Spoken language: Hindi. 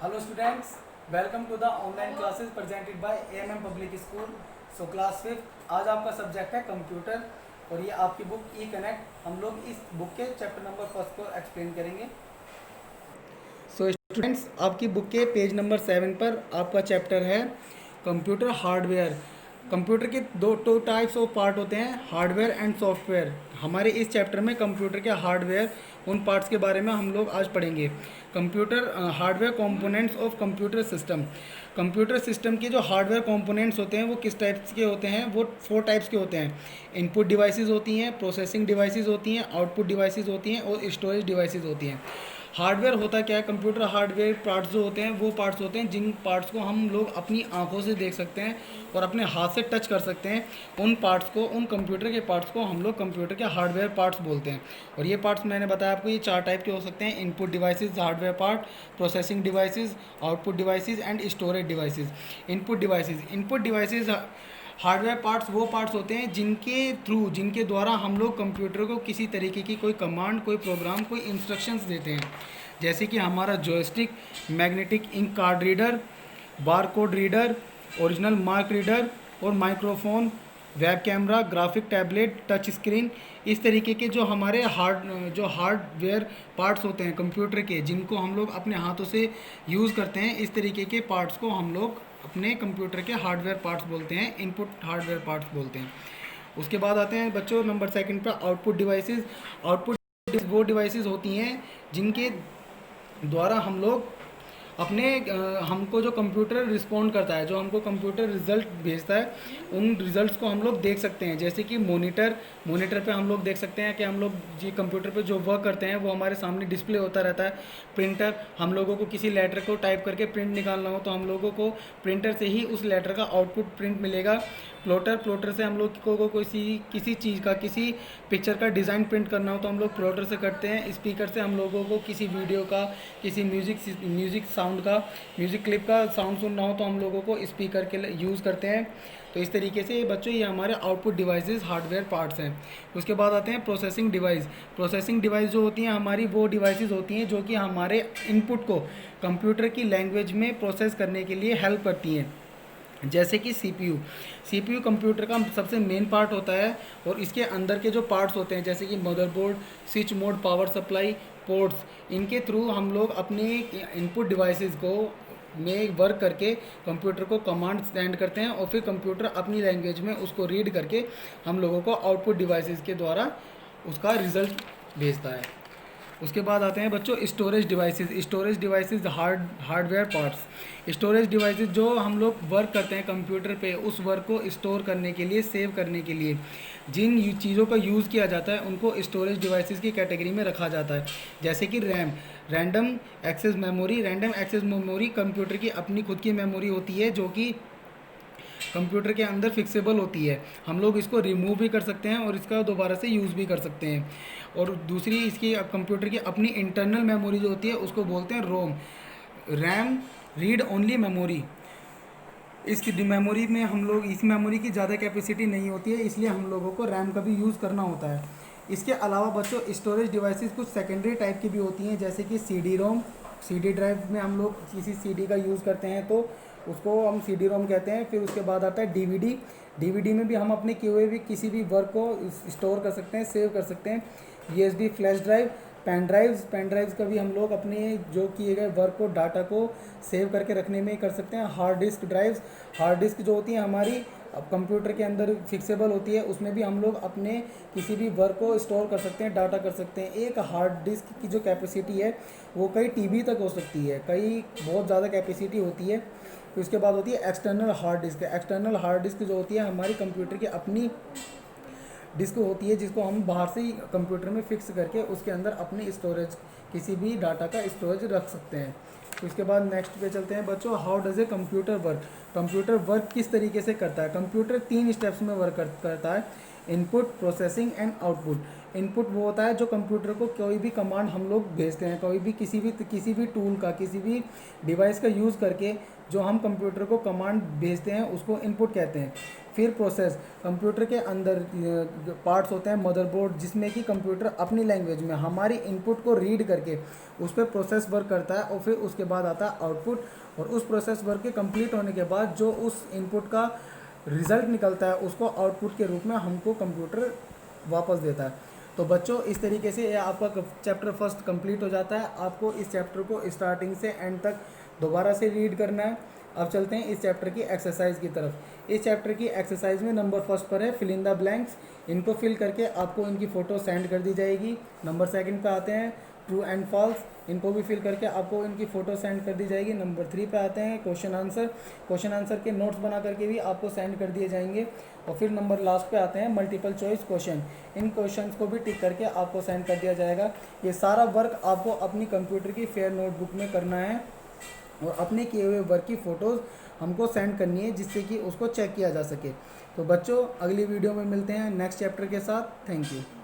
Hello students, welcome to the online classes presented by AMM Public School. So class 5 आज आपका सब्जेक्ट है कंप्यूटर और ये आपकी बुक ई कनेक्ट। हम लोग इस बुक के चैप्टर नंबर फर्स्ट को एक्सप्लेन करेंगे। सो स्टूडेंट्स, आपकी बुक के पेज नंबर 7 पर आपका चैप्टर है कंप्यूटर हार्डवेयर। कंप्यूटर के दो टाइप्स ऑफ पार्ट होते हैं, हार्डवेयर एंड सॉफ्टवेयर। हमारे इस चैप्टर में कंप्यूटर के हार्डवेयर उन पार्ट्स के बारे में हम लोग आज पढ़ेंगे। Computer hardware components of computer system. Computer system के जो हार्डवेयर कंपोनेंट्स होते हैं वो किस टाइप्स के होते हैं? वो 4 टाइप्स के होते हैं। इनपुट डिवाइसेस होती हैं, प्रोसेसिंग डिवाइसेस होती हैं, आउटपुट डिवाइसेस होती हैं और स्टोरेज डिवाइसेस होती हैं। हार्डवेयर होता क्या है? कंप्यूटर हार्डवेयर पार्ट्स जो होते हैं वो पार्ट्स होते हैं जिन पार्ट्स को हम लोग अपनी आंखों से देख सकते हैं और अपने हाथ से टच कर सकते हैं। उन पार्ट्स को, उन कंप्यूटर के पार्ट्स को हम लोग कंप्यूटर के हार्डवेयर पार्ट्स बोलते हैं। और ये पार्ट्स मैंने बताया आपको, ये 4 टाइप के हो सकते हैं। Input devices hardware part, processing devices, output devices and storage devices. Input devices hardware parts वो पार्ट्स होते हैं जिनके द्वारा हम लोग कंप्यूटर को किसी तरीके की कोई कमांड, कोई प्रोग्राम, कोई इंस्ट्रक्शंस देते हैं। जैसे कि हमारा joystick, magnetic ink card reader, bar code reader, original mark reader और microphone, web camera, graphic tablet, touch screen. इस तरीके के जो हमारे हार्डवेयर पार्ट्स होते हैं कंप्यूटर के, जिनको हम लोग अपने हाथों से यूज़ करते हैं, इस तरीके के पार्ट्स को हम लोग अपने कंप्यूटर के हार्डवेयर पार्ट्स बोलते हैं, इनपुट हार्डवेयर पार्ट्स बोलते हैं। उसके बाद आते हैं बच्चों नंबर 2 पर आउटपुट डिवाइसेस। आउटपुट वो डिवाइसेस होती हैं जिनके द्वारा हम लोग अपने हमको जो कंप्यूटर रिस्पॉन्ड करता है, जो हमको कंप्यूटर रिजल्ट भेजता है, उन रिजल्ट्स को हम लोग देख सकते हैं। जैसे कि मॉनिटर पे हम लोग देख सकते हैं कि हम लोग जी कंप्यूटर पे जो वर्क करते हैं वो हमारे सामने डिस्प्ले होता रहता है। प्रिंटर, हम लोगों को किसी लेटर को टाइप करके प्रिंट निकालना हो तो हम लोगों को प्रिंटर से ही उस लेटर का आउटपुट प्रिंट मिलेगा। प्लॉटर से हम लोग को किसी चीज़ का, किसी पिक्चर का डिज़ाइन प्रिंट करना हो तो हम लोग प्लॉटर से करते हैं। स्पीकर से हम लोगों को किसी वीडियो का, किसी म्यूज़िक साउंड का, म्यूज़िक क्लिप का साउंड सुनना हो तो हम लोगों को स्पीकर के लिए यूज़ करते हैं। तो इस तरीके से बच्चों ये हमारे आउटपुट डिवाइसेस हार्डवेयर पार्ट्स हैं। उसके बाद आते हैं प्रोसेसिंग डिवाइस। प्रोसेसिंग डिवाइस जो होती हैं हमारी, वो डिवाइसेस होती हैं जो कि हमारे इनपुट को कंप्यूटर की लैंग्वेज में प्रोसेस करने के लिए हेल्प करती हैं। जैसे कि सीपीयू कंप्यूटर का सबसे मेन पार्ट होता है और इसके अंदर के जो पार्ट्स होते हैं जैसे कि motherboard, switch mode, power supply, ports, इनके थ्रू हम लोग अपने इनपुट डिवाइसेस को में वर्क करके कंप्यूटर को कमांड सेंड करते हैं और फिर कंप्यूटर अपनी लैंग्वेज में उसको रीड करके हम लोगों को आउटपुट डिवाइसेस के द्वारा उसका रिज़ल्ट भेजता है। उसके बाद आते हैं बच्चों storage devices hardware parts. Storage devices जो हम लोग वर्क करते हैं कंप्यूटर पे, उस वर्क को स्टोर करने के लिए, सेव करने के लिए जिन चीज़ों का यूज़ किया जाता है उनको स्टोरेज डिवाइसेस की कैटेगरी में रखा जाता है। जैसे कि रैंडम एक्सेस मेमोरी कंप्यूटर की अपनी खुद की मेमोरी होती है जो कि कंप्यूटर के अंदर फिक्सेबल होती है। हम लोग इसको रिमूव भी कर सकते हैं और इसका दोबारा से यूज़ भी कर सकते हैं। और दूसरी इसकी कंप्यूटर की अपनी इंटरनल मेमोरी जो होती है उसको बोलते हैं रैम रीड ओनली मेमोरी। इस मेमोरी में हम लोग, इस मेमोरी की ज़्यादा कैपेसिटी नहीं होती है, इसलिए हम लोगों को रैम का भी यूज़ करना होता है। इसके अलावा बच्चों स्टोरेज डिवाइसेस कुछ सेकेंडरी टाइप की भी होती हैं, जैसे कि सीडी ड्राइव में हम लोग किसी सीडी का यूज़ करते हैं तो उसको हम सीडी रोम कहते हैं। फिर उसके बाद आता है डीवीडी में भी हम अपने किए हुए भी किसी भी वर्क को स्टोर कर सकते हैं, सेव कर सकते हैं। USB flash drive, pen drives का भी हम लोग अपने जो किए गए वर्क को, डाटा को सेव करके रखने में कर सकते हैं। हार्ड डिस्क जो होती है हमारी कंप्यूटर के अंदर फिक्सेबल होती है, उसमें भी हम लोग अपने किसी भी वर्क को स्टोर कर सकते हैं, डाटा कर सकते हैं। एक हार्ड डिस्क की जो कैपेसिटी है वो कई टीबी तक हो सकती है, कई बहुत ज़्यादा कैपेसिटी होती है। तो उसके बाद होती है एक्सटर्नल हार्ड डिस्क जो होती है हमारी कंप्यूटर की अपनी डिस्क होती है, जिसको हम बाहर से ही कंप्यूटर में फिक्स करके उसके अंदर अपनी स्टोरेज, किसी भी डाटा का स्टोरेज रख सकते हैं। तो इसके बाद नेक्स्ट पे चलते हैं बच्चों, how does a computer work किस तरीके से करता है। कंप्यूटर 3 स्टेप्स में वर्क करता है, input, processing and output. Input वो होता है जो कंप्यूटर को कोई भी कमांड हम लोग भेजते हैं, कोई भी किसी भी टूल का, किसी भी डिवाइस का यूज़ करके जो हम कंप्यूटर को कमांड भेजते हैं उसको इनपुट कहते हैं। फिर प्रोसेस, कंप्यूटर के अंदर पार्ट्स होते हैं मदरबोर्ड, जिसमें कि कंप्यूटर अपनी लैंग्वेज में हमारी इनपुट को रीड करके उस पर प्रोसेस वर्क करता है, और फिर उसके बाद आता है आउटपुट, और उस प्रोसेस वर्क के कंप्लीट होने के बाद जो उस इनपुट का रिज़ल्ट निकलता है उसको आउटपुट के रूप में हमको कंप्यूटर वापस देता है। तो बच्चों, इस तरीके से ये आपका चैप्टर फर्स्ट कंप्लीट हो जाता है। आपको इस चैप्टर को स्टार्टिंग से एंड तक दोबारा से रीड करना है। अब चलते हैं इस चैप्टर की एक्सरसाइज की तरफ। इस चैप्टर की एक्सरसाइज में नंबर फर्स्ट पर है फिल इन द ब्लैंक्स। इनको फिल करके आपको इनकी फ़ोटो सेंड कर दी जाएगी। नंबर सेकंड पे आते हैं ट्रू एंड फॉल्स। इनको भी फिल करके आपको इनकी फ़ोटो सेंड कर दी जाएगी। नंबर 3 पे आते हैं क्वेश्चन आंसर। क्वेश्चन आंसर के नोट्स बना करके भी आपको सेंड कर दिए जाएंगे। और फिर नंबर लास्ट पे आते हैं मल्टीपल चॉइस क्वेश्चन। इन क्वेश्चंस को भी टिक करके आपको सेंड कर दिया जाएगा। ये सारा वर्क आपको अपनी कंप्यूटर की फेयर नोटबुक में करना है, और अपने किए हुए वर्क की फ़ोटोज़ हमको सेंड करनी है, जिससे कि उसको चेक किया जा सके। तो बच्चों, अगली वीडियो में मिलते हैं नेक्स्ट चैप्टर के साथ। Thank you.